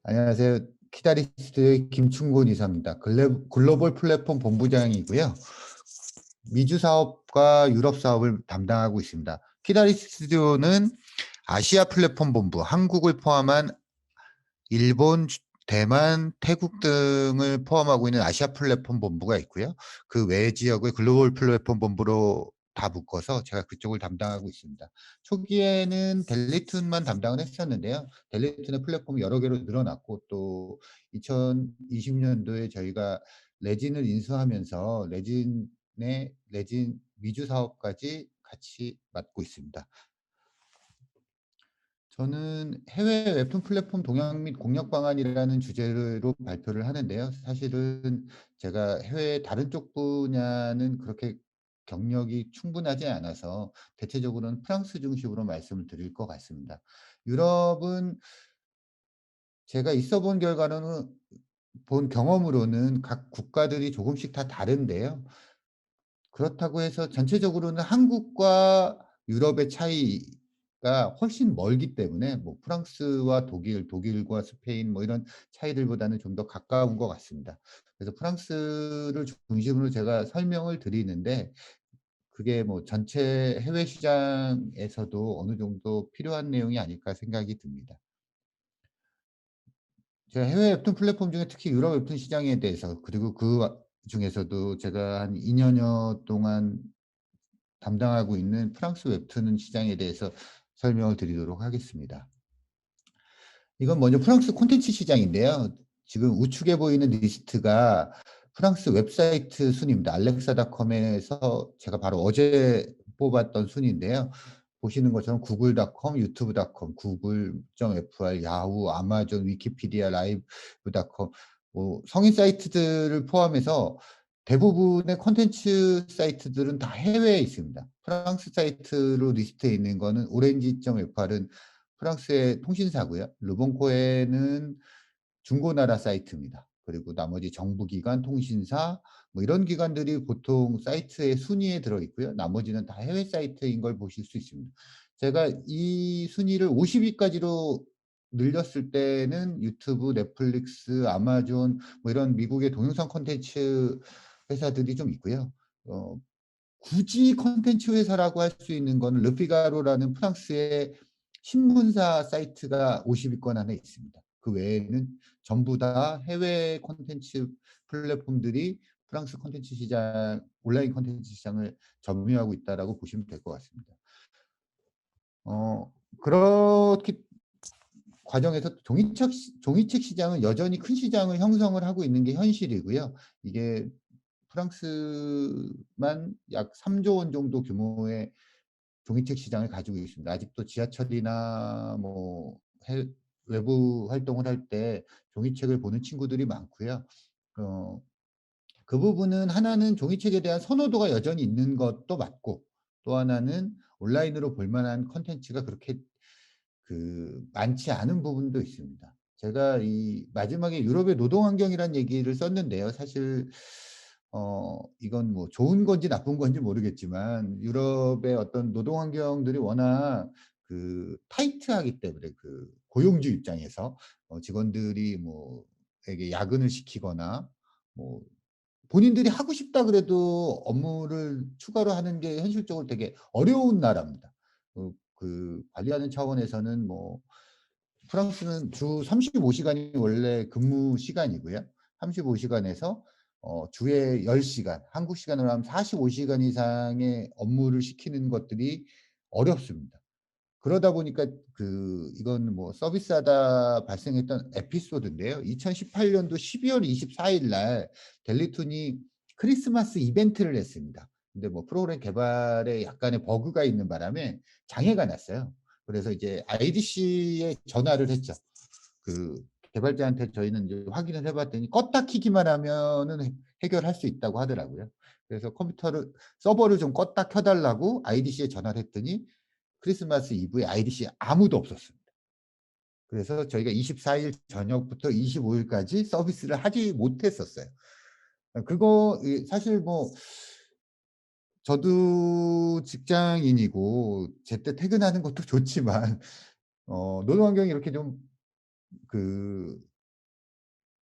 안녕하세요. 키다리스트의 김충곤 이사입니다. 글로벌 플랫폼 본부장이고요. 미주 사업과 유럽 사업을 담당하고 있습니다. 키다리스트 스튜디오는 아시아 플랫폼 본부, 한국을 포함한 일본, 대만, 태국 등을 포함하고 있는 아시아 플랫폼 본부가 있고요. 그 외 지역을 글로벌 플랫폼 본부로 다 묶어서 제가 그쪽을 담당하고 있습니다. 초기에는 델리툰만 담당을 했었는데요. 델리툰의 플랫폼이 여러 개로 늘어났고 또 2020년도에 저희가 레진을 인수하면서 레진 미주 사업까지 같이 맡고 있습니다. 저는 해외 웹툰 플랫폼 동향 및 공략 방안이라는 주제로 발표를 하는데요. 사실은 제가 해외 다른 쪽 분야는 그렇게 경력이 충분하지 않아서 대체적으로는 프랑스 중심으로 말씀을 드릴 것 같습니다. 유럽은 제가 있어 본 결과로는 본 경험으로는 각 국가들이 조금씩 다 다른데요. 그렇다고 해서 전체적으로는 한국과 유럽의 차이가 훨씬 멀기 때문에 뭐 프랑스와 독일, 독일과 스페인 뭐 이런 차이들보다는 좀 더 가까운 것 같습니다. 그래서 프랑스를 중심으로 제가 설명을 드리는데 그게 뭐 전체 해외 시장에서도 어느 정도 필요한 내용이 아닐까 생각이 듭니다. 제가 해외 웹툰 플랫폼 중에 특히 유럽 웹툰 시장에 대해서 그리고 중에서도 제가 한 2 년여 동안 담당하고 있는 프랑스 웹툰 시장에 대해서 설명을 드리도록 하겠습니다. 이건 먼저 프랑스 콘텐츠 시장인데요. 지금 우측에 보이는 리스트가 프랑스 웹사이트 순입니다. 알렉사닷컴에서 제가 바로 어제 뽑았던 순인데요. 보시는 것처럼 구글닷컴, 유튜브닷컴, 구글.fr, 야후, 아마존, 위키피디아, 라이브닷컴 뭐 성인 사이트들을 포함해서 대부분의 콘텐츠 사이트들은 다 해외에 있습니다. 프랑스 사이트로 리스트에 있는 거는 오렌지.fr은 프랑스의 통신사고요. 르봉코에는 중고나라 사이트입니다. 그리고 나머지 정부기관, 통신사 뭐 이런 기관들이 보통 사이트의 순위에 들어 있고요. 나머지는 다 해외 사이트인 걸 보실 수 있습니다. 제가 이 순위를 50위까지로 늘렸을 때는 유튜브, 넷플릭스, 아마존 뭐 이런 미국의 동영상 콘텐츠 회사들이 좀 있고요. 어 굳이 콘텐츠 회사라고 할 수 있는 건 르피가로라는 프랑스의 신문사 사이트가 50위권 안에 있습니다. 그 외에는 전부 다 해외 콘텐츠 플랫폼들이 프랑스 콘텐츠 시장 온라인 콘텐츠 시장을 점유하고 있다라고 보시면 될 것 같습니다. 그렇기 과정에서 종이책 시장은 여전히 큰 시장을 형성을 하고 있는 게 현실이고요. 이게 프랑스만 약 3조 원 정도 규모의 종이책 시장을 가지고 있습니다. 아직도 지하철이나 뭐 외부 활동을 할 때 종이책을 보는 친구들이 많고요. 어 그 부분은 하나는 종이책에 대한 선호도가 여전히 있는 것도 맞고 또 하나는 온라인으로 볼 만한 콘텐츠가 그렇게 많지 않은 부분도 있습니다. 제가 이 마지막에 유럽의 노동 환경이란 얘기를 썼는데요. 사실 이건 뭐 좋은 건지 나쁜 건지 모르겠지만 유럽의 어떤 노동 환경들이 워낙 타이트하기 때문에 고용주 입장에서 직원들이 뭐 에게 야근을 시키거나 뭐 본인들이 하고 싶다 그래도 업무를 추가로 하는 게 현실적으로 되게 어려운 나라입니다. 관리하는 차원에서는 뭐 프랑스는 주 35시간이 원래 근무 시간이고요. 35시간에서 주에 10시간, 한국 시간으로 하면 45시간 이상의 업무를 시키는 것들이 어렵습니다. 그러다 보니까 이건 뭐 서비스하다 발생했던 에피소드인데요. 2018년도 12월 24일 날 델리툰이 크리스마스 이벤트를 했습니다. 근데 뭐 프로그램 개발에 약간의 버그가 있는 바람에 장애가 났어요. 그래서 이제 IDC에 전화를 했죠. 그 개발자한테 저희는 이제 확인을 해 봤더니 껐다 키기만 하면은 해결할 수 있다고 하더라고요. 그래서 서버를 좀 껐다 켜 달라고 IDC에 전화를 했더니 크리스마스 이브에 IDC에 아무도 없었습니다. 그래서 저희가 24일 저녁부터 25일까지 서비스를 하지 못했었어요. 그거 사실 뭐 저도 직장인이고 제때 퇴근하는 것도 좋지만 노동 환경이 이렇게 좀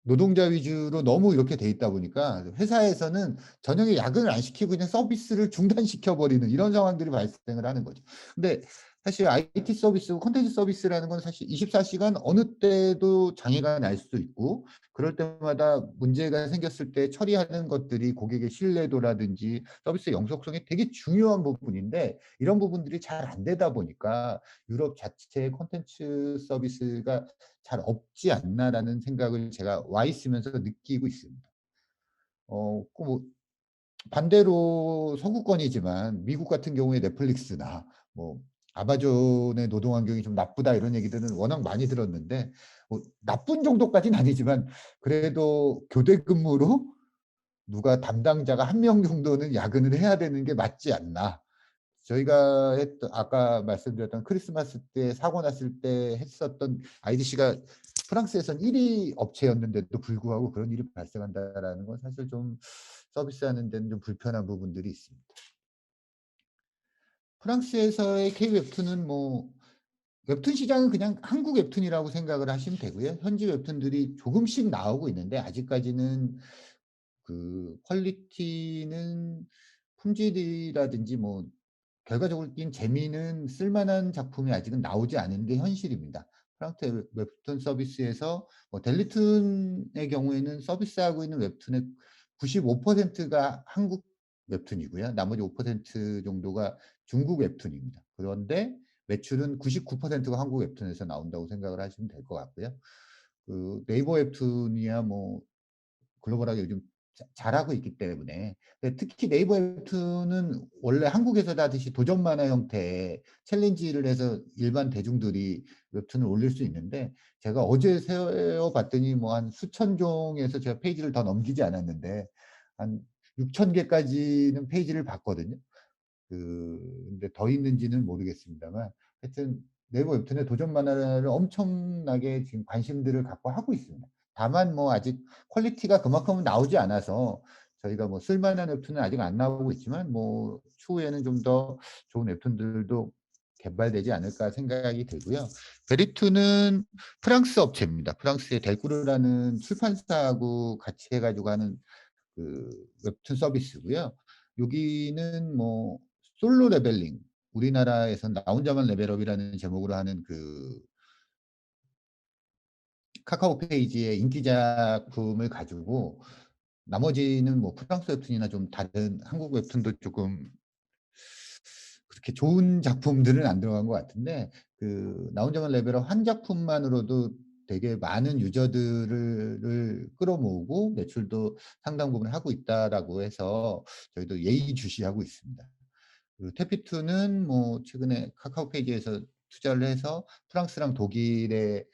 노동자 위주로 너무 이렇게 돼 있다 보니까 회사에서는 저녁에 야근을 안 시키고 그냥 서비스를 중단시켜 버리는 이런 상황들이 발생을 하는 거죠. 근데 사실 IT 서비스, 콘텐츠 서비스라는 건 사실 24시간 어느 때도 장애가 날 수도 있고 그럴 때마다 문제가 생겼을 때 처리하는 것들이 고객의 신뢰도라든지 서비스의 영속성이 되게 중요한 부분인데 이런 부분들이 잘 안 되다 보니까 '유럽 자체의 콘텐츠 서비스가 잘 없지 않나.'라는 생각을 제가 와 있으면서 느끼고 있습니다. 그 뭐 반대로 서구권이지만 미국 같은 경우에 넷플릭스나 뭐 아마존의 노동 환경이 좀 나쁘다 이런 얘기들은 워낙 많이 들었는데 뭐 나쁜 정도까지는 아니지만 그래도 교대 근무로 누가 담당자가 한 명 정도는 야근을 해야 되는 게 맞지 않나. 저희가 했던 아까 말씀드렸던 크리스마스 때 사고 났을 때 했었던 IDC가 프랑스에선 1위 업체였는데도 불구하고 그런 일이 발생한다라는 건 사실 좀 서비스하는 데는 좀 불편한 부분들이 있습니다. 프랑스에서의 K 웹툰은 뭐 웹툰 시장은 그냥 한국 웹툰이라고 생각을 하시면 되고요. 현지 웹툰들이 조금씩 나오고 있는데 아직까지는 그 퀄리티는 품질이라든지 뭐 결과적으로 띈 재미는 쓸만한 작품이 아직은 나오지 않은 게 현실입니다. 프랑스 웹툰 서비스에서 뭐 델리툰의 경우에는 서비스하고 있는 웹툰의 95%가 한국 웹툰이고요. 나머지 5% 정도가 중국 웹툰입니다. 그런데 매출은 99%가 한국 웹툰에서 나온다고 생각을 하시면 될 것 같고요. 그 네이버 웹툰이야 뭐 글로벌하게 요즘 잘하고 있기 때문에 근데 특히 네이버 웹툰은 원래 한국에서도 하듯이 도전 만화 형태의 챌린지를 해서 일반 대중들이 웹툰을 올릴 수 있는데 제가 어제 세어 봤더니 뭐 한 수천 종에서 제가 페이지를 더 넘기지 않았는데 한 6천 개까지는 페이지를 봤거든요. 근데 더 있는지는 모르겠습니다만 하여튼 네이버 웹툰의 도전 만화를 엄청나게 지금 관심들을 갖고 하고 있습니다. 다만 뭐 아직 퀄리티가 그만큼은 나오지 않아서 저희가 뭐 쓸 만한 웹툰은 아직 안 나오고 있지만 뭐 추후에는 좀 더 좋은 웹툰들도 개발되지 않을까 생각이 들고요. 베리투는 프랑스 업체입니다. 프랑스의 델꾸르라는 출판사하고 같이 해 가지고 하는 그 웹툰 서비스고요. 여기는 뭐 솔로 레벨링 우리나라에선 나 혼자만 레벨업이라는 제목으로 하는 그 카카오 페이지의 인기 작품을 가지고 나머지는 뭐 프랑스 웹툰이나 좀 다른 한국 웹툰도 조금 그렇게 좋은 작품들은 안 들어간 것 같은데 그 나 혼자만 레벨업 한 작품만으로도 되게 많은 유저들을 끌어모으고 매출도 상당 부분 하고 있다라고 해서 저희도 예의주시하고 있습니다. 그리고 테피투는 뭐 최근에 카카오 페이지에서 투자를 해서 프랑스랑 독일에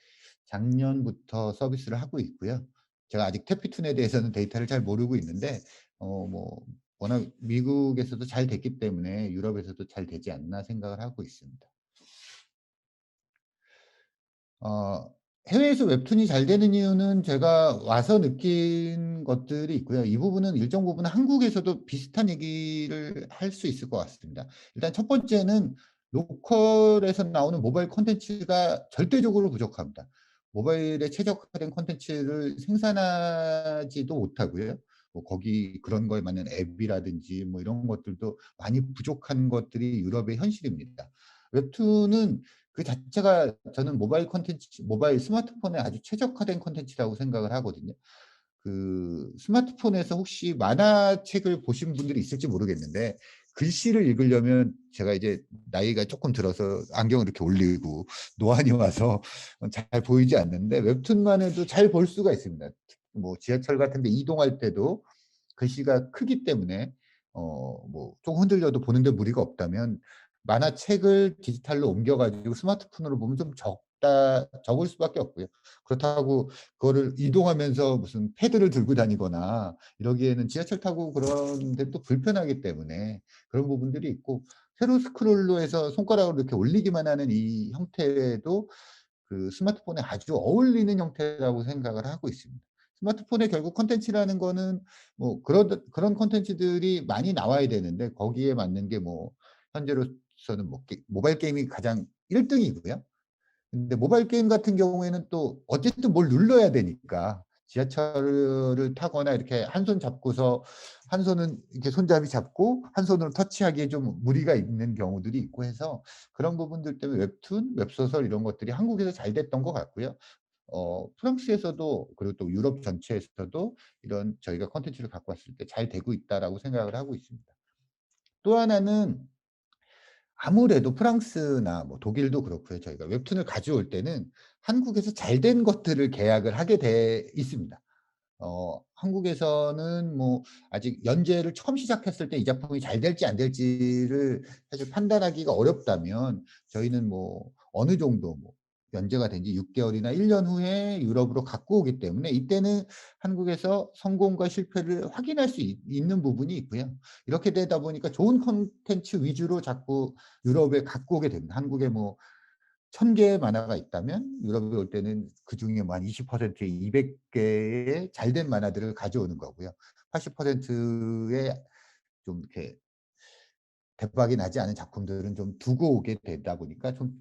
작년부터 서비스를 하고 있고요. 제가 아직 테피툰에 대해서는 데이터를 잘 모르고 있는데 뭐 워낙 미국에서도 잘 됐기 때문에 유럽에서도 잘 되지 않나 생각을 하고 있습니다. 어 해외에서 웹툰이 잘 되는 이유는 제가 와서 느낀 것들이 있고요. 이 부분은 일정 부분 한국에서도 비슷한 얘기를 할 수 있을 것 같습니다. 일단 첫 번째는 로컬에서 나오는 모바일 콘텐츠가 절대적으로 부족합니다. 모바일에 최적화된 콘텐츠를 생산하지도 못하고요. 뭐 거기 그런 거에 맞는 앱이라든지 뭐 이런 것들도 많이 부족한 것들이 유럽의 현실입니다. 웹툰은 그 자체가 저는 모바일 콘텐츠 모바일 스마트폰에 아주 최적화된 콘텐츠라고 생각을 하거든요. 그 스마트폰에서 혹시 만화책을 보신 분들이 있을지 모르겠는데 글씨를 읽으려면 제가 이제 나이가 쪼끔 들어서 안경을 이렇게 올리고 노안이 와서 잘 보이지 않는데 웹툰만 해도 잘 볼 수가 있습니다. 뭐 지하철 같은 데 이동할 때도 글씨가 크기 때문에 뭐 조금 흔들려도 보는데 무리가 없다면 만화책을 디지털로 옮겨 가지고 스마트폰으로 보면 좀 적을 수밖에 없고요. 그렇다고 그거를 이동하면서 무슨 패드를 들고 다니거나 이러기에는 지하철 타고 그런 데 또 불편하기 때문에 그런 부분들이 있고 세로 스크롤로 해서 손가락으로 이렇게 올리기만 하는 이 형태도 그 스마트폰에 아주 어울리는 형태라고 생각을 하고 있습니다. 스마트폰에 결국 콘텐츠라는 거는 뭐 그런 콘텐츠들이 많이 나와야 되는데 거기에 맞는 게 뭐 현재로서는 뭐 모바일 게임이 가장 1 등이고요. 근데 모바일 게임 같은 경우에는 또 어쨌든 뭘 눌러야 되니까 지하철을 타거나 이렇게 한 손 잡고서 한 손은 이렇게 손잡이 잡고 한 손으로 터치하기에 좀 무리가 있는 경우들이 있고 해서 그런 부분들 때문에 웹툰, 웹소설 이런 것들이 한국에서 잘 됐던 것 같고요. 프랑스에서도 그리고 또 유럽 전체에서도 이런 저희가 콘텐츠를 갖고 왔을 때 잘 되고 있다라고 생각을 하고 있습니다. 또 하나는 아무래도 프랑스나 뭐 독일도 그렇고요. 저희가 웹툰을 가져올 때는 한국에서 잘 된 것들을 계약을 하게 돼 있습니다. 한국에서는 뭐 아직 연재를 처음 시작했을 때 이 작품이 잘 될지 안 될지를 사실 판단하기가 어렵다면 저희는 뭐 어느 정도 뭐 연재가 된 지 6 개월이나 1년 후에 유럽으로 갖고 오기 때문에 이때는 한국에서 성공과 실패를 확인할 수 있는 부분이 있고요. 이렇게 되다 보니까 좋은 콘텐츠 위주로 자꾸 유럽에 갖고 오게 됩니다. 한국에 뭐 1,000 개의 만화가 있다면 유럽에 올 때는 그중에 뭐 한 20%의 200 개의 잘된 만화들을 가져오는 거고요. 80%의 좀 이렇게 대박이 나지 않은 작품들은 좀 두고 오게 되다 보니까 좀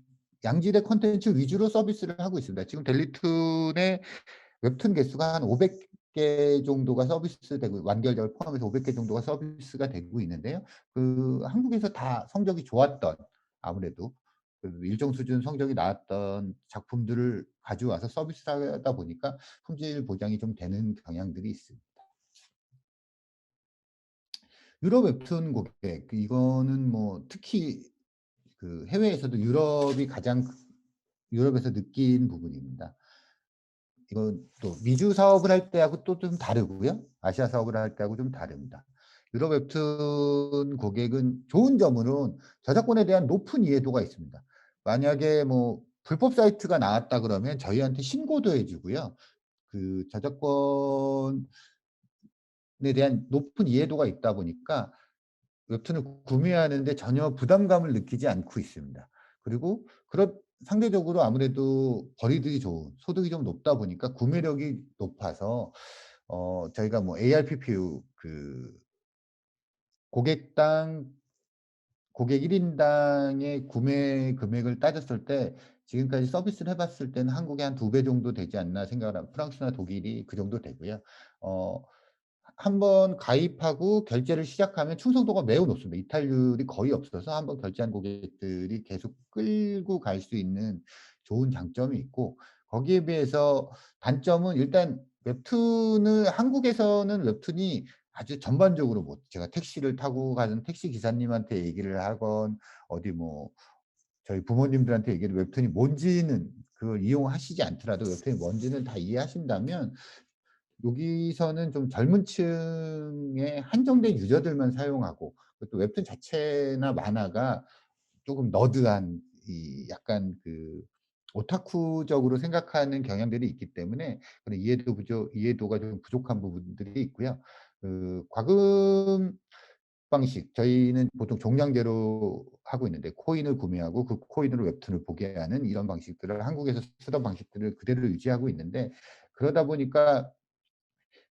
양질의 콘텐츠 위주로 서비스를 하고 있습니다. 지금 델리툰의 웹툰 개수가 한 500개 정도가 서비스되고 완결작을 포함해서 500개 정도가 서비스가 되고 있는데요. 한국에서 다 성적이 좋았던 아무래도 일정 수준 성적이 나왔던 작품들을 가져와서 서비스하다 보니까 품질 보장이 좀 되는 경향들이 있습니다. 유럽 웹툰 고객 이거는 뭐 특히 해외에서도 유럽에서 느낀 부분입니다. 이건 또 미주 사업을 할 때하고 또 좀 다르고요. 아시아 사업을 할 때하고 좀 다릅니다. 유럽 웹툰 고객은 좋은 점으로는 저작권에 대한 높은 이해도가 있습니다. 만약에 뭐 불법 사이트가 나왔다 그러면 저희한테 신고도 해 주고요. 저작권에 대한 높은 이해도가 있다 보니까 웹툰을 구매하는데 전혀 부담감을 느끼지 않고 있습니다. 그리고 상대적으로 아무래도 벌이들이 좋은 소득이 좀 높다 보니까 구매력이 높아서 저희가 뭐 ARPPU 고객당 고객 1 인당의 구매 금액을 따졌을 때 지금까지 서비스를 해 봤을 때는 한국의 한 2배 정도 되지 않나 생각을 합니다. 프랑스나 독일이 그 정도 되고요. 어 한 번 가입하고 결제를 시작하면 충성도가 매우 높습니다. 이탈률이 거의 없어서 한 번 결제한 고객들이 계속 끌고 갈 수 있는 좋은 장점이 있고 거기에 비해서 단점은 일단 한국에서는 웹툰이 아주 전반적으로 뭐 제가 택시를 타고 가는 택시 기사님한테 얘기를 하건 어디 뭐 저희 부모님들한테 얘기해도 웹툰이 뭔지는 그걸 이용하시지 않더라도 웹툰이 뭔지는 다 이해하신다면 여기서는 좀 젊은 층의 한정된 유저들만 사용하고 또 웹툰 자체나 만화가 쪼금 너드한 약간 오타쿠적으로 생각하는 경향들이 있기 때문에 그런 이해도가 좀 부족한 부분들이 있고요. 과금 방식 저희는 보통 종량제로 하고 있는데 코인을 구매하고 그 코인으로 웹툰을 보게 하는 이런 방식들을 한국에서 쓰던 방식들을 그대로 유지하고 있는데 그러다 보니까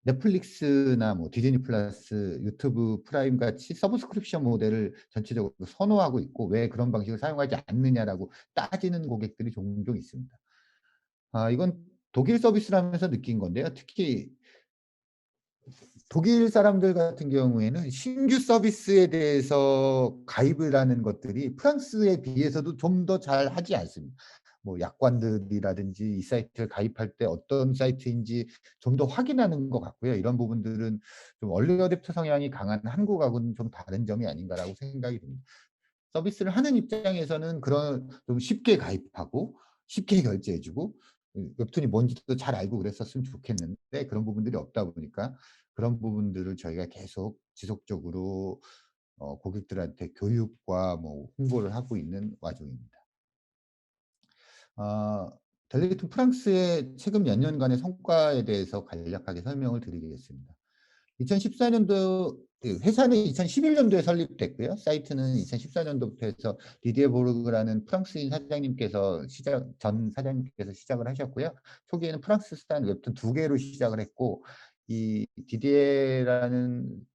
넷플릭스나 뭐 디즈니 플러스, 유튜브 프라임 같이 서브스크립션 모델을 전체적으로 선호하고 있고 "왜 그런 방식을 사용하지 않느냐."라고 따지는 고객들이 종종 있습니다. 이건 독일 서비스를 하면서 느낀 건데요. 특히 독일 사람들 같은 경우에는 신규 서비스에 대해서 가입을 하는 것들이 프랑스에 비해서도 좀 더 잘하지 않습니다. 뭐 약관들이라든지 이 사이트를 가입할 때 어떤 사이트인지 좀 더 확인하는 것 같고요. 이런 부분들은 좀 얼리 어댑터 성향이 강한 한국하고는 좀 다른 점이 아닌가라고 생각이 듭니다. 서비스를 하는 입장에서는 그런 좀 쉽게 가입하고 쉽게 결제해 주고 웹툰이 뭔지도 잘 알고 그랬었으면 좋겠는데 그런 부분들이 없다 보니까 그런 부분들을 저희가 계속 지속적으로 고객들한테 교육과 뭐 홍보를 하고 있는 와중입니다. 아 델리투 프랑스의 최근 몇 년간의 성과에 대해서 간략하게 설명을 드리겠습니다. 2014 년도 회사는 2011 년도에 설립됐고요. 사이트는 2014 년도부터 해서 디디에 보르그라는 프랑스인 사장님께서 전 사장님께서 시작을 하셨고요. 초기에는 프랑스산 웹툰 2 개로 시작을 했고 이 디디에라는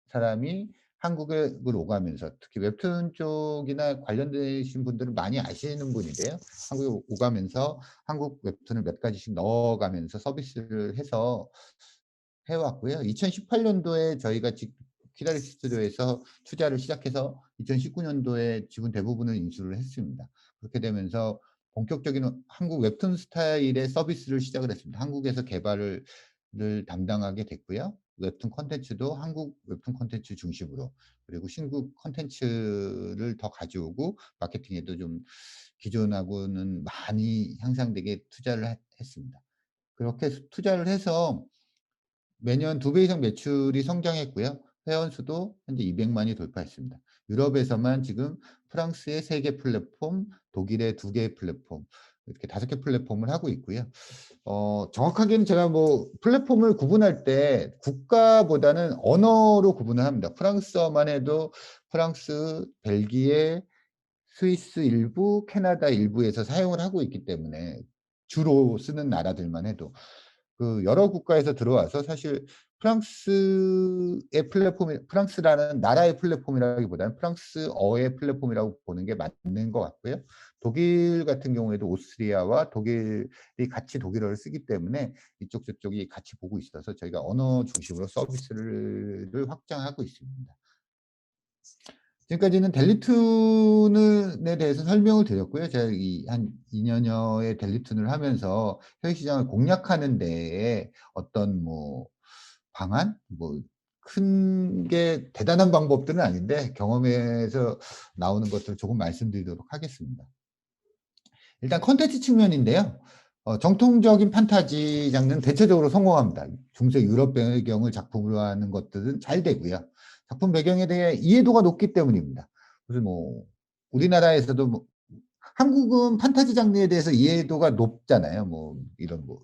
사람이 한국을 오가면서 특히 웹툰 쪽이나 관련되신 분들은 많이 아시는 분인데요. 한국에 오가면서 한국 웹툰을 몇 가지씩 넣어가면서 서비스를 해서 해 왔고요. 2018 년도에 저희가 키다리 스튜디오에서 투자를 시작해서 2019 년도에 지분 대부분을 인수를 했습니다. 그렇게 되면서 본격적인 한국 웹툰 스타일의 서비스를 시작을 했습니다. 한국에서 개발을 담당하게 됐고요. 웹툰 콘텐츠도 한국 웹툰 콘텐츠 중심으로, 그리고 신규 콘텐츠를 더 가져오고 마케팅에도 좀 기존하고는 많이 향상되게 투자를 했습니다. 그렇게 투자를 해서 매년 2배 이상 매출이 성장했고요. 회원 수도 현재 200만이 돌파했습니다. 유럽에서만 지금 프랑스의 3개 플랫폼, 독일의 2개의 플랫폼, 이렇게 5개 플랫폼을 하고 있고요. 정확하게는 제가 뭐 플랫폼을 구분할 때 국가보다는 언어로 구분을 합니다. 프랑스어만 해도 프랑스, 벨기에, 스위스 일부, 캐나다 일부에서 사용을 하고 있기 때문에, 주로 쓰는 나라들만 해도 여러 국가에서 들어와서 사실 프랑스의 플랫폼이, 프랑스라는 나라의 플랫폼이라기보다는 프랑스어의 플랫폼이라고 보는 게 맞는 것 같고요. 독일 같은 경우에도 오스트리아와 독일이 같이 독일어를 쓰기 때문에 이쪽 저쪽이 같이 보고 있어서 저희가 언어 중심으로 서비스를 확장하고 있습니다. 지금까지는 델리툰에 대해서 설명을 드렸고요. 제가 한 2년여의 델리툰을 하면서 해외 시장을 공략하는 데에 어떤 뭐 방안, 뭐 큰 게 대단한 방법들은 아닌데 경험에서 나오는 것들을 조금 말씀드리도록 하겠습니다. 일단 콘텐츠 측면인데요. 정통적인 판타지 장르는 대체적으로 성공합니다. 중세 유럽 배경을 작품으로 하는 것들은 잘 되고요. 작품 배경에 대해 이해도가 높기 때문입니다. 그래서 뭐 우리나라에서도 뭐 한국은 판타지 장르에 대해서 이해도가 높잖아요. 뭐 이런 뭐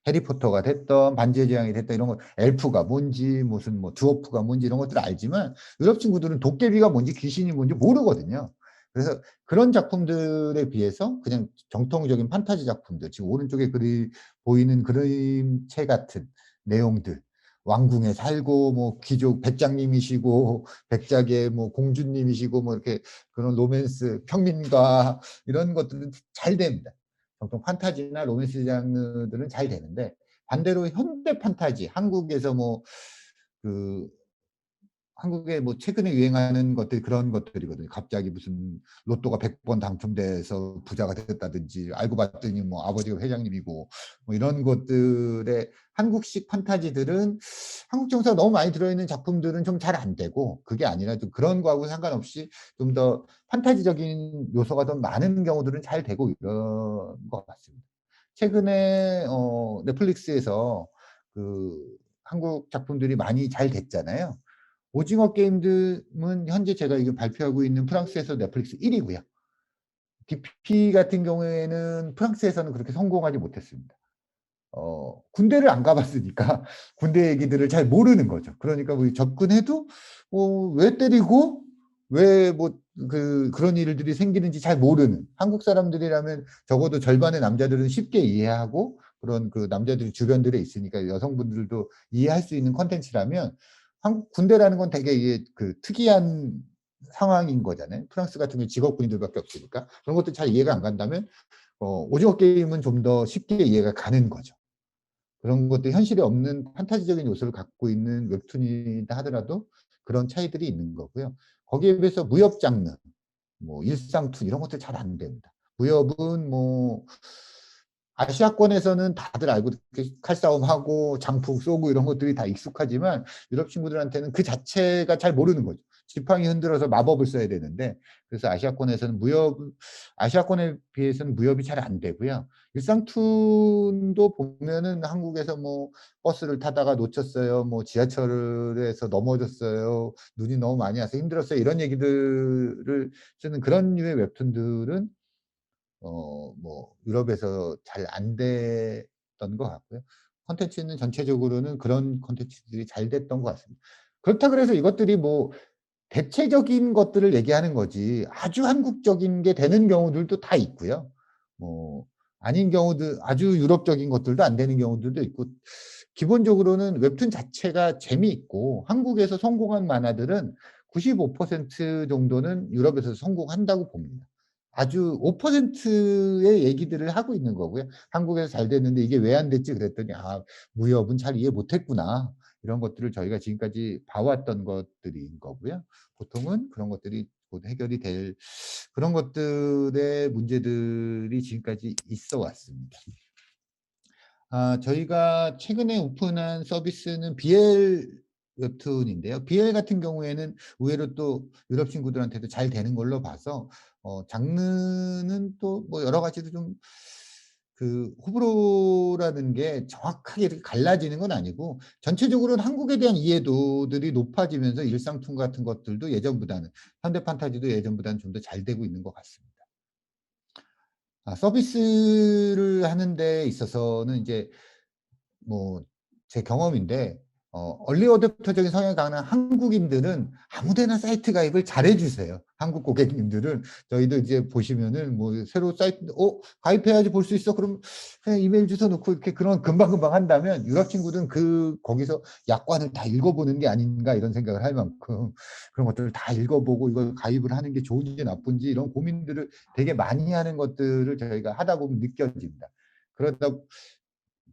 해리포터가 됐던 반지의 제왕이 됐던 이런 거, 엘프가 뭔지 무슨 뭐 드워프가 뭔지 이런 것들을 알지만 유럽 친구들은 도깨비가 뭔지 귀신이 뭔지 모르거든요. 그래서 그런 작품들에 비해서 그냥 정통적인 판타지 작품들, 지금 오른쪽에 보이는 그림체 같은 내용들, 왕궁에 살고 뭐 귀족 백장님이시고 백작의 뭐 공주님이시고 뭐 이렇게 그런 로맨스 평민가 이런 것들은 잘 됩니다. 정통 판타지나 로맨스 장르들은 잘 되는데, 반대로 현대 판타지, 한국에서 한국에 뭐 최근에 유행하는 것들이 그런 것들이거든요. 갑자기 무슨 로또가 100번 당첨돼서 부자가 됐다든지, 알고 봤더니 뭐 아버지가 회장님이고 뭐 이런 것들의 한국식 판타지들은, 한국 정서가 너무 많이 들어있는 작품들은 좀 잘 안 되고, 그게 아니라 좀 그런 거하고 상관없이 좀 더 판타지적인 요소가 더 많은 경우들은 잘 되고 이런 것 같습니다. 최근에 넷플릭스에서 한국 작품들이 많이 잘 됐잖아요. 오징어 게임들은 현재 제가 이거 발표하고 있는 프랑스에서 넷플릭스 1위고요. DP 같은 경우에는 프랑스에서는 그렇게 성공하지 못했습니다. 군대를 안 가봤으니까 군대 얘기들을 잘 모르는 거죠. 그러니까 뭐 접근해도 왜 때리고 왜 뭐 그런 일들이 생기는지 잘 모르는, 한국 사람들이라면 적어도 절반의 남자들은 쉽게 이해하고, 그런 남자들이 주변들에 있으니까 여성분들도 이해할 수 있는 컨텐츠라면, 한국 군대라는 건 되게 이게 특이한 상황인 거잖아요. 프랑스 같은 경우 직업군인들밖에 없으니까 그런 것도 잘 이해가 안 간다면 오징어 게임은 좀 더 쉽게 이해가 가는 거죠. 그런 것도 현실에 없는 판타지적인 요소를 갖고 있는 웹툰이다 하더라도 그런 차이들이 있는 거고요. 거기에 비해서 무협 장르, 뭐 일상툰 이런 것들 잘 안 됩니다. 무협은 뭐 아시아권에서는 다들 알고 칼싸움하고 장풍 쏘고 이런 것들이 다 익숙하지만 유럽 친구들한테는 그 자체가 잘 모르는 거죠. 지팡이 흔들어서 마법을 써야 되는데, 그래서 아시아권에 비해서는 무협이 잘 안 되고요. 일상툰도 보면은 한국에서 뭐 버스를 타다가 놓쳤어요, 뭐 지하철에서 넘어졌어요, 눈이 너무 많이 와서 힘들었어요, 이런 얘기들을 쓰는 그런 류의 웹툰들은 뭐 유럽에서 잘 안 됐던 것 같고요. 콘텐츠는 전체적으로는 그런 콘텐츠들이 잘 됐던 것 같습니다. 그렇다 그래서 이것들이 뭐 대체적인 것들을 얘기하는 거지 아주 한국적인 게 되는 경우들도 다 있고요. 뭐 아닌 경우들, 아주 유럽적인 것들도 안 되는 경우들도 있고, 기본적으로는 웹툰 자체가 재미있고, 한국에서 성공한 만화들은 95% 정도는 유럽에서 성공한다고 봅니다. 아주 5%의 얘기들을 하고 있는 거고요. 한국에서 잘 됐는데 이게 왜 안 됐지 그랬더니 무협은 잘 이해 못했구나. 이런 것들을 저희가 지금까지 봐왔던 것들인 거고요. 보통은 그런 것들이 곧 해결이 될 그런 것들의 문제들이 지금까지 있어 왔습니다. 저희가 최근에 오픈한 서비스는 BL 웹툰인데요. BL 같은 경우에는 의외로 또 유럽 친구들한테도 잘 되는 걸로 봐서 장르는 또 뭐 여러 가지로 좀 호불호라는 게 정확하게 이렇게 갈라지는 건 아니고 전체적으로는 한국에 대한 이해도들이 높아지면서 일상툰 같은 것들도 예전보다는 현대 판타지도 예전보다는 좀 더 잘 되고 있는 것 같습니다. 서비스를 하는 데 있어서는 이제 뭐 제 경험인데 얼리 어댑터적인 성향이 강한 한국인들은 아무 데나 사이트 가입을 잘해 주세요. 한국 고객님들은. 저희도 이제 보시면은 뭐 새로 사이트 가입해야지 볼 수 있어. 그럼 그냥 이메일 주소 넣고 이렇게 그런 금방금방 한다면 유럽 친구들은 거기서 약관을 다 읽어보는 게 아닌가 이런 생각을 할 만큼 그런 것들을 다 읽어보고 이걸 가입을 하는 게 좋은지 나쁜지 이런 고민들을 되게 많이 하는 것들을 저희가 하다 보면 느껴집니다.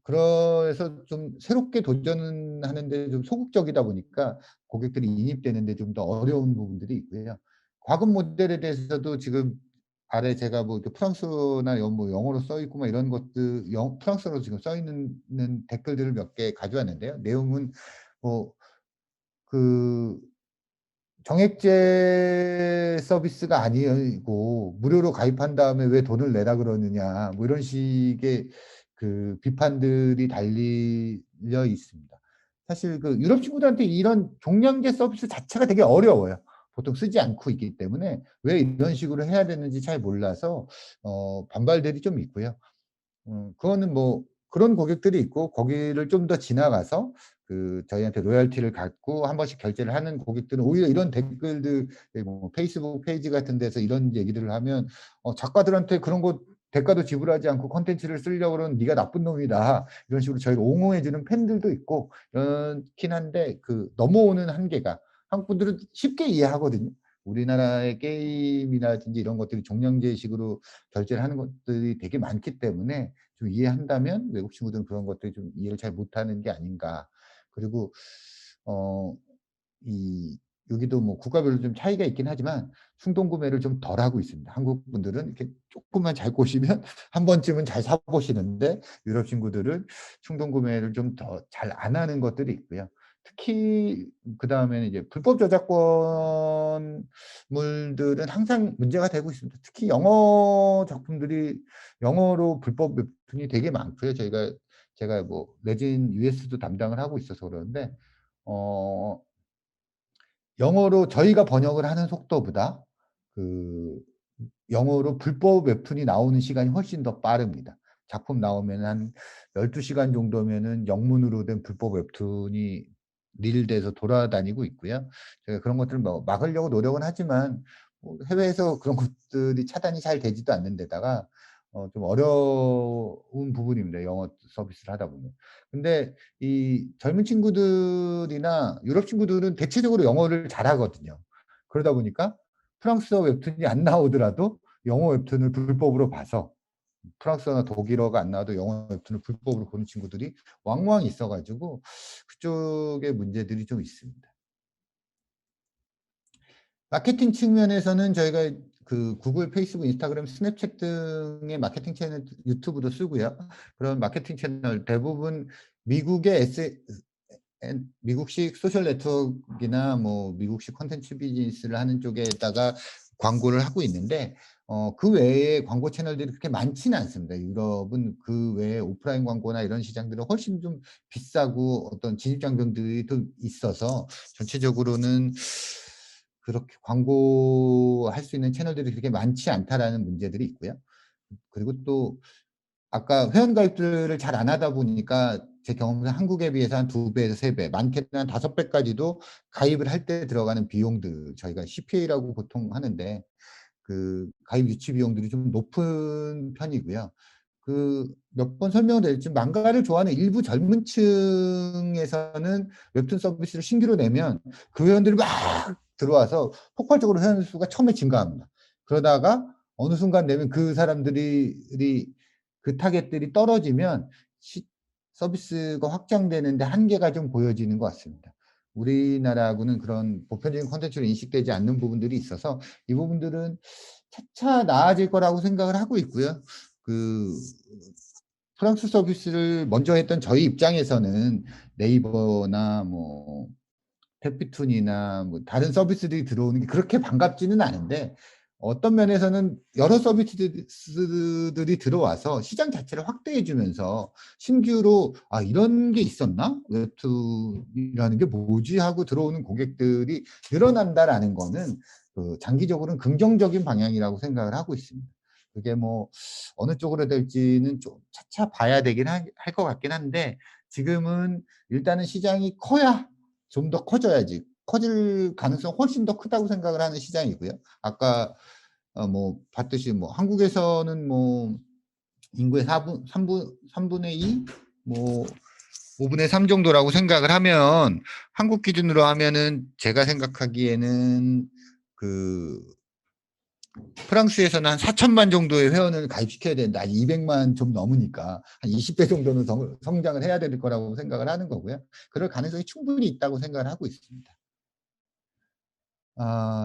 그래서 좀 새롭게 도전하는 데 좀 소극적이다 보니까 고객들이 인입되는 데 좀 더 어려운 부분들이 있고요. 과금 모델에 대해서도 지금 아래 제가 뭐 프랑스어나 영어로 써 있고 막 이런 것들 프랑스어로 지금 써 있는 댓글들을 몇 개 가져왔는데요. 내용은 뭐 정액제 서비스가 아니고 무료로 가입한 다음에 왜 돈을 내라 그러느냐 뭐 이런 식의 비판들이 달려 있습니다. 사실 유럽 친구들한테 이런 종량제 서비스 자체가 되게 어려워요. 보통 쓰지 않고 있기 때문에 왜 이런 식으로 해야 되는지 잘 몰라서 반발들이 좀 있고요. 그거는 뭐 그런 고객들이 있고 거기를 좀 더 지나가서 저희한테 로열티를 갖고 한 번씩 결제를 하는 고객들은 오히려 이런 댓글들 뭐 페이스북 페이지 같은 데서 이런 얘기들을 하면 작가들한테 그런 거 대가도 지불하지 않고 콘텐츠를 쓰려고 그러는 네가 나쁜 놈이다. 이런 식으로 저희를 옹호해 주는 팬들도 있고 그렇긴 한데 넘어오는 한계가 한국 분들은 쉽게 이해하거든요. 우리나라의 게임이라든지 이런 것들이 종량제식으로 결제를 하는 것들이 되게 많기 때문에 좀 이해한다면 외국 친구들은 그런 것들이 좀 이해를 잘 못하는 게 아닌가. 그리고 어 여기도 뭐 국가별로 좀 차이가 있긴 하지만 충동 구매를 좀 덜 하고 있습니다. 한국 분들은 이렇게 조금만 잘 꼬시면 한 번쯤은 잘 사 보시는데 유럽 친구들은 충동 구매를 좀 더 잘 안 하는 것들이 있고요. 특히 그다음에는 이제 불법 저작권물들은 항상 문제가 되고 있습니다. 특히 영어 작품들이 영어로 불법 웹툰이 되게 많고요. 제가 뭐 레진 US도 담당을 하고 있어서 그러는데 어 영어로 저희가 번역을 하는 속도보다 영어로 불법 웹툰이 나오는 시간이 훨씬 더 빠릅니다. 작품 나오면 한 12시간 정도면은 영문으로 된 불법 웹툰이 릴돼서 돌아다니고 있고요. 저희가 그런 것들을 뭐 막으려고 노력은 하지만 뭐 해외에서 그런 것들이 차단이 잘 되지도 않는 데다가 좀 어려운 부분입니다, 영어 서비스를 하다 보면. 근데 이 젊은 친구들이나 유럽 친구들은 대체적으로 영어를 잘하거든요. 그러다 보니까 프랑스어 웹툰이 안 나오더라도 영어 웹툰을 불법으로 봐서 프랑스어나 독일어가 안 나와도 영어 웹툰을 불법으로 보는 친구들이 왕왕 있어 가지고 그쪽에 문제들이 좀 있습니다. 마케팅 측면에서는 저희가 구글, 페이스북, 인스타그램, 스냅챗 등의 마케팅 채널 유튜브도 쓰고요. 그런 마케팅 채널 대부분 미국의 미국식 소셜 네트워크나 뭐 미국식 콘텐츠 비즈니스를 하는 쪽에다가 광고를 하고 있는데 그 외에 광고 채널들이 그렇게 많지는 않습니다. 유럽은 그 외에 오프라인 광고나 이런 시장들은 훨씬 좀 비싸고 어떤 진입장벽들이 좀 있어서 전체적으로는 그렇게 광고할 수 있는 채널들이 그렇게 많지 않다라는 문제들이 있고요. 그리고 또 아까 회원가입들을 잘 안 하다 보니까 제 경험상 한국에 비해서 한 2배에서 3배, 많게는 한 5배까지도 가입을 할 때 들어가는 비용들, 저희가 CPA라고 보통 하는데 가입 유치 비용들이 좀 높은 편이고요. 몇 번 설명을 드렸지만 망가를 좋아하는 일부 젊은 층에서는 웹툰 서비스를 신규로 내면 그 회원들이 막 들어와서 폭발적으로 회원 수가 처음에 증가합니다. 그러다가 어느 순간 되면 그 사람들이 그 타겟들이 떨어지면 서비스가 확장되는데 한계가 좀 보여지는 것 같습니다. 우리나라하고는 그런 보편적인 콘텐츠로 인식되지 않는 부분들이 있어서 이 부분들은 차차 나아질 거라고 생각을 하고 있고요. 그 프랑스 서비스를 먼저 했던 저희 입장에서는 네이버나 뭐 페피툰이나 뭐 다른 서비스들이 들어오는 게 그렇게 반갑지는 않은데, 어떤 면에서는 여러 서비스들이 들어와서 시장 자체를 확대해 주면서 신규로 '아 이런 게 있었나? 웹툰이라는 게 뭐지?' 하고 들어오는 고객들이 늘어난다라는 거는 장기적으로는 긍정적인 방향이라고 생각을 하고 있습니다. 그게 뭐 어느 쪽으로 될지는 좀 차차 봐야 되긴 할 것 같긴 한데, 지금은 일단은 시장이 커야, 좀 더 커져야지, 커질 가능성이 훨씬 더 크다고 생각을 하는 시장이고요. 아까 뭐 봤듯이 뭐 한국에서는 뭐 인구의 3분의 2, 뭐 5분의 3 정도라고 생각을 하면, 한국 기준으로 하면은 제가 생각하기에는 그 프랑스에서는 한 4천만 정도의 회원을 가입시켜야 되는데 아직 200만 좀 넘으니까 한 20배 정도는 성장을 해야 될 거라고 생각을 하는 거고요. 그럴 가능성이 충분히 있다고 생각을 하고 있습니다.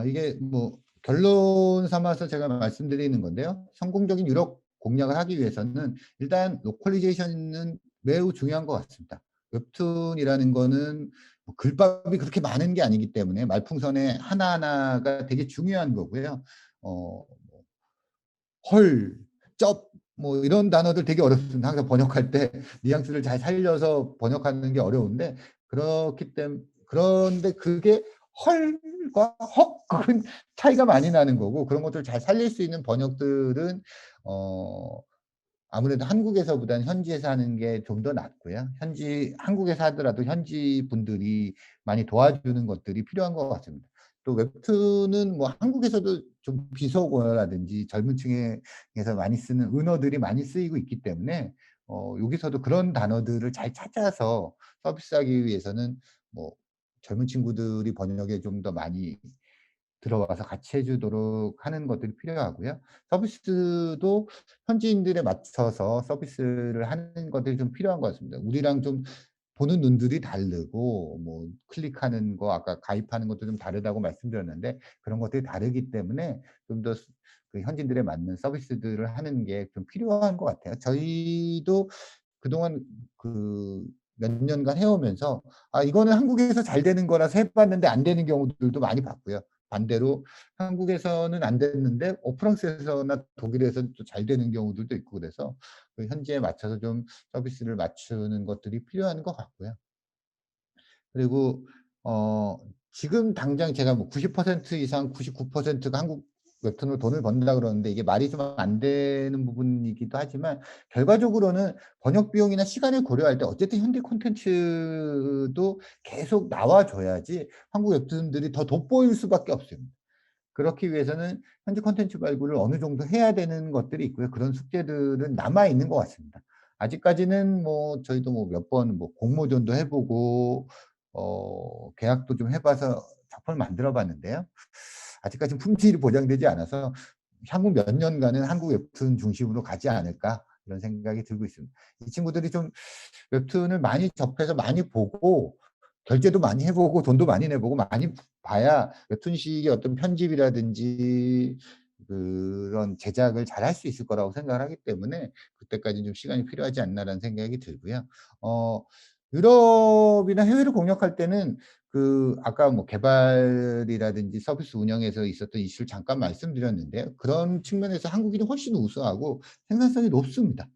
이게 뭐 결론 삼아서 제가 말씀드리는 건데요. 성공적인 유럽 공략을 하기 위해서는 일단 로컬리제이션은 매우 중요한 것 같습니다. 웹툰이라는 거는 뭐 글밥이 그렇게 많은 게 아니기 때문에 말풍선의 하나하나가 되게 중요한 거고요. 어 헐, 쩝, 뭐 이런 단어들 되게 어렵습니다. 항상 번역할 때 뉘앙스를 잘 살려서 번역하는 게 어려운데, 그렇기 때문에, 그런데 그게 헐과 헉은 차이가 많이 나는 거고, 그런 것들을 잘 살릴 수 있는 번역들은 어 아무래도 한국에서보다는 현지에서 하는 게 좀 더 낫고요. 한국에서 하더라도 현지 분들이 많이 도와주는 것들이 필요한 것 같습니다. 또 웹툰은 뭐 한국에서도 좀 비속어라든지 젊은 층에서 많이 쓰는 은어들이 많이 쓰이고 있기 때문에 여기서도 그런 단어들을 잘 찾아서 서비스하기 위해서는 뭐 젊은 친구들이 번역에 좀 더 많이 들어와서 같이 해 주도록 하는 것들이 필요하고요. 서비스도 현지인들에 맞춰서 서비스를 하는 것들이 좀 필요한 것 같습니다. 우리랑 좀 보는 눈들이 다르고, 뭐 클릭하는 거, 아까 가입하는 것도 좀 다르다고 말씀드렸는데, 그런 것들이 다르기 때문에 좀 더 그 현지인들에 맞는 서비스들을 하는 게 좀 필요한 것 같아요. 저희도 그동안 몇 년간 해 오면서 이거는 한국에서 잘 되는 거라서 해 봤는데 안 되는 경우들도 많이 봤고요. 반대로 한국에서는 안 됐는데 프랑스에서나 독일에서는 또 잘 되는 경우들도 있고, 그래서 그 현지에 맞춰서 좀 서비스를 맞추는 것들이 필요한 것 같고요. 그리고 어 지금 당장 제가 뭐 90% 이상, 99%가 한국 웹툰으로 돈을 번다 그러는데, 이게 말이 좀 안 되는 부분이기도 하지만, 결과적으로는 번역 비용이나 시간을 고려할 때 어쨌든 현지 콘텐츠도 계속 나와 줘야지 한국 웹툰들이 더 돋보일 수밖에 없습니다. 그렇기 위해서는 현지 콘텐츠 발굴을 어느 정도 해야 되는 것들이 있고요. 그런 숙제들은 남아 있는 것 같습니다. 아직까지는 뭐 저희도 뭐 몇 번 뭐 공모전도 해 보고 계약도 좀 해 봐서 작품을 만들어 봤는데요. 아직까지는 품질이 보장되지 않아서 향후 몇 년간은 '한국 웹툰 중심으로 가지 않을까.' 이런 생각이 들고 있습니다. 이 친구들이 좀 웹툰을 많이 접해서 많이 보고 결제도 많이 해 보고 돈도 많이 내 보고 많이 봐야 웹툰식의 어떤 편집이라든지 그런 제작을 잘할 수 있을 거라고 생각을 하기 때문에 '그때까지는 좀 시간이 필요하지 않나.'라는 생각이 들고요. 어 유럽이나 해외를 공략할 때는 아까 뭐 개발이라든지 서비스 운영에서 있었던 이슈를 잠깐 말씀드렸는데요. 그런 측면에서 한국인이 훨씬 우수하고 생산성이 높습니다.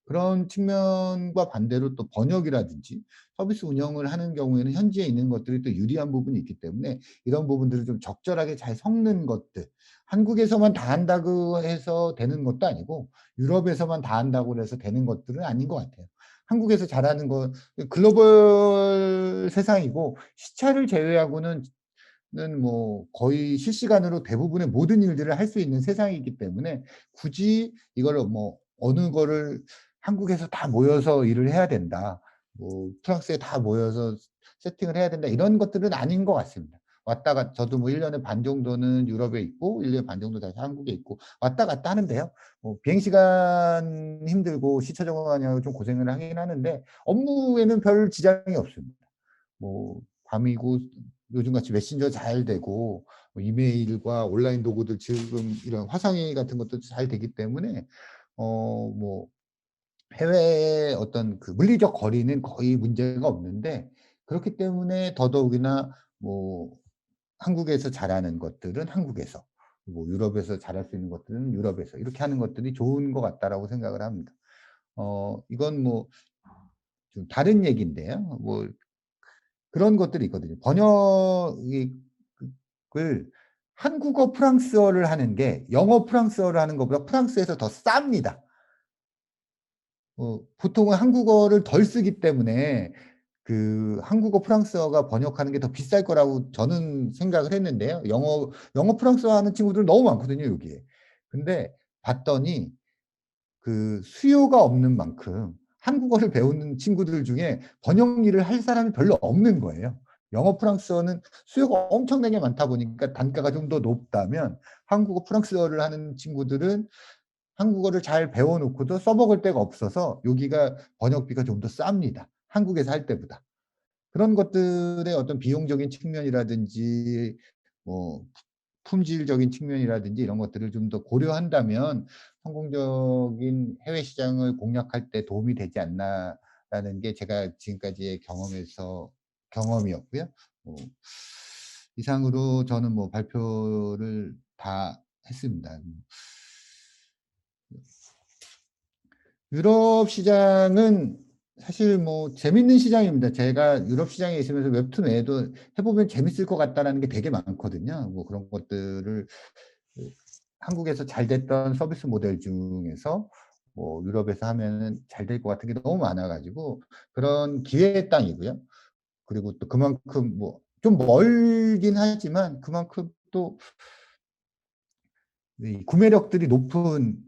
그런 측면과 반대로 또 번역이라든지 서비스 운영을 하는 경우에는 현지에 있는 것들이 또 유리한 부분이 있기 때문에, 이런 부분들을 좀 적절하게 잘 섞는 것들, 한국에서만 다 한다고 해서 되는 것도 아니고 유럽에서만 다 한다고 해서 되는 것들은 아닌 것 같아요. 한국에서 잘하는 건 글로벌 세상이고, 시차를 제외하고는 뭐 거의 실시간으로 대부분의 모든 일들을 할 수 있는 세상이기 때문에, 굳이 이거를 뭐 어느 거를 한국에서 다 모여서 일을 해야 된다, 뭐 프랑스에 다 모여서 세팅을 해야 된다, 이런 것들은 아닌 것 같습니다. 왔다 갔 저도 뭐 1 년에 반 정도는 유럽에 있고 1 년에 반 정도 다시 한국에 있고 왔다 갔다 하는데요. 뭐 비행 시간 힘들고 시차 적응하느냐고 좀 고생을 하긴 하는데 업무에는 별 지장이 없습니다. 뭐 밤이고 요즘같이 메신저 잘 되고 뭐 이메일과 온라인 도구들 지금 이런 화상회의 같은 것도 잘 되기 때문에 뭐 해외의 어떤 그 물리적 거리는 거의 문제가 없는데 그렇기 때문에 더더욱이나 뭐 한국에서 잘하는 것들은 한국에서 뭐 유럽에서 잘할 수 있는 것들은 유럽에서 이렇게 하는 것들이 좋은 것 같다라고 생각을 합니다. 이건 뭐 좀 다른 얘기인데요. 뭐 그런 것들이 있거든요. 번역이 을 한국어 프랑스어를 하는 게 영어 프랑스어를 하는 것보다 프랑스에서 더 쌉니다. 보통은 한국어를 덜 쓰기 때문에 그 한국어 프랑스어가 번역하는 게 더 비쌀 거라고 저는 생각을 했는데요. 영어 프랑스어 하는 친구들 너무 많거든요, 여기에. 근데 봤더니 그 수요가 없는 만큼 한국어를 배우는 친구들 중에 번역 일을 할 사람이 별로 없는 거예요. 영어 프랑스어는 수요가 엄청나게 많다 보니까 단가가 좀 더 높다면 한국어 프랑스어를 하는 친구들은 한국어를 잘 배워 놓고도 써먹을 데가 없어서 여기가 번역비가 좀 더 쌉니다, 한국에서 할 때보다. 그런 것들의 어떤 비용적인 측면이라든지 뭐 품질적인 측면이라든지 이런 것들을 좀 더 고려한다면 '성공적인 해외 시장을 공략할 때 도움이 되지 않나.'라는 게 제가 지금까지의 경험이었고요. 뭐 이상으로 저는 뭐 발표를 다 했습니다. 유럽 시장은 사실 뭐 재밌는 시장입니다. 제가 유럽 시장에 있으면서 웹툰 외에도 해 보면 재밌을 것 같다라는 게 되게 많거든요. 뭐 그런 것들을 그 한국에서 잘 됐던 서비스 모델 중에서 뭐 유럽에서 하면은 잘 될 것 같은 게 너무 많아 가지고 그런 기회의 땅이고요. 그리고 또 그만큼 뭐 좀 멀긴 하지만 그만큼 또 이 구매력들이 높은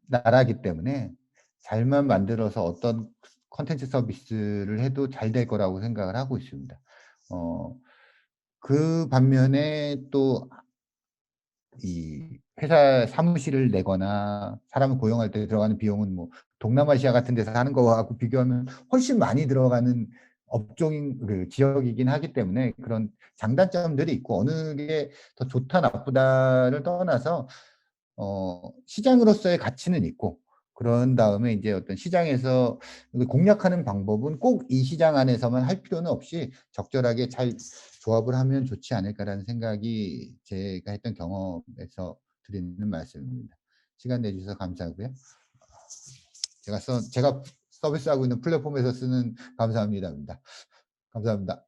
나라이기 때문에 잘만 만들어서 어떤 콘텐츠 서비스를 해도 잘 될 거라고 생각을 하고 있습니다. 어 그 반면에 또 이 회사 사무실을 내거나 사람을 고용할 때 들어가는 비용은 뭐 동남아시아 같은 데서 하는 거하고 비교하면 훨씬 많이 들어가는 업종인 그 지역이긴 하기 때문에 그런 장단점들이 있고 어느 게 더 좋다 나쁘다를 떠나서 시장으로서의 가치는 있고 그런 다음에 인제 어떤 시장에서 그 공략하는 방법은 꼭 이 시장 안에서만 할 필요는 없이 적절하게 잘 조합을 하면 좋지 않을까라는 생각이 제가 했던 경험에서 드리는 말씀입니다. 시간 내 주셔서 감사하고요. 제가 서비스하고 있는 플랫폼에서 쓰는 감사합니다입니다. 감사합니다.